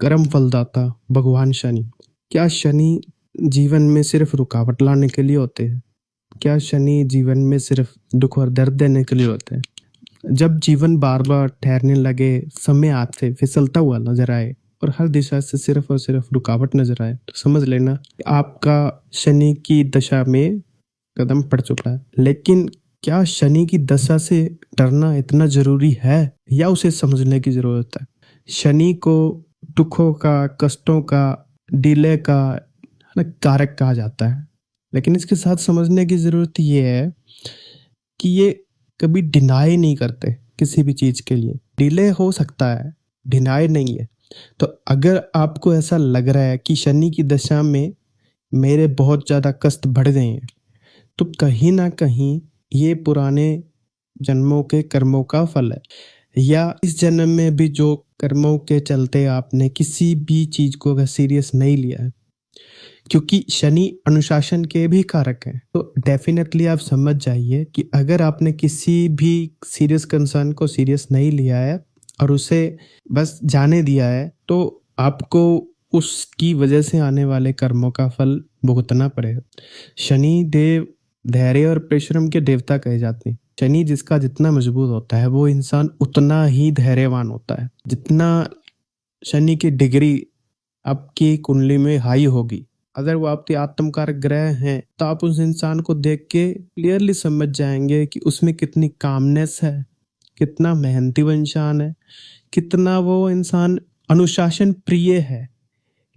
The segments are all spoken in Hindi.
कर्म फलदाता भगवान शनि। क्या शनि जीवन में सिर्फ रुकावट लाने के लिए होते हैं? क्या शनि जीवन में सिर्फ दुख और दर्द देने के लिए होते हैं? जब जीवन बार बार ठहरने लगे, समय हाथ से फिसलता हुआ नजर आए और हर दिशा से सिर्फ और सिर्फ रुकावट नजर आए, तो समझ लेना कि आपका शनि की दशा में कदम पड़ चुका है। लेकिन क्या शनि की दशा से डरना इतना जरूरी है या उसे समझने की जरूरत है? शनि को दुखों का, कष्टों का, डिले का कारक कहा जाता है, लेकिन इसके साथ समझने की जरूरत ये है कि ये कभी डिनाई नहीं करते किसी भी चीज के लिए। डिले हो सकता है, डिनाई नहीं है। तो अगर आपको ऐसा लग रहा है कि शनि की दशा में मेरे बहुत ज्यादा कष्ट बढ़ गए हैं, तो कहीं ना कहीं ये पुराने जन्मों के कर्मों का फल है, या इस जन्म में भी जो कर्मों के चलते आपने किसी भी चीज को अगर सीरियस नहीं लिया है, क्योंकि शनि अनुशासन के भी कारक हैं। तो डेफिनेटली आप समझ जाइए कि अगर आपने किसी भी सीरियस कंसर्न को सीरियस नहीं लिया है और उसे बस जाने दिया है, तो आपको उसकी वजह से आने वाले कर्मों का फल भुगतना पड़ेगा। शनि देव धैर्य और परिश्रम के देवता कहे जाते हैं। शनि जिसका जितना मजबूत होता है वो इंसान उतना ही धैर्यवान होता है। जितना शनि की डिग्री आपकी कुंडली में हाई होगी, अगर वो आपके आत्मकारक ग्रह हैं, तो आप उस इंसान को देख के क्लियरली समझ जाएंगे कि उसमें कितनी कामनेस है, कितना मेहनती वो इंसान है, कितना वो इंसान अनुशासन प्रिय है,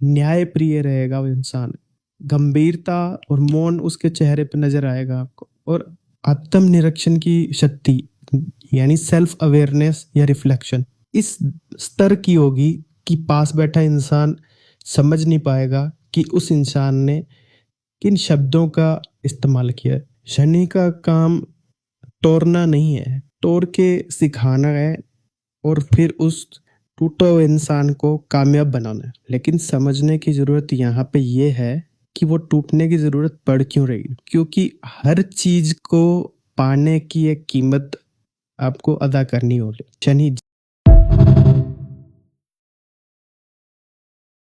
न्याय प्रिय रहेगा वो इंसान। गंभीरता और मौन उसके चेहरे पे नजर आएगा आपको, और आत्म निरीक्षण की शक्ति यानी सेल्फ अवेयरनेस या रिफ्लेक्शन इस स्तर की होगी कि पास बैठा इंसान समझ नहीं पाएगा कि उस इंसान ने किन शब्दों का इस्तेमाल किया है। शनि का काम तोड़ना नहीं है, तोड़ के सिखाना है और फिर उस टूटे हुए इंसान को कामयाब बनाना है। लेकिन समझने की जरूरत यहाँ पे ये है कि वो टूटने की जरूरत पड़ क्यों रही है, क्योंकि हर चीज को पाने की एक कीमत आपको अदा करनी होगी। शनि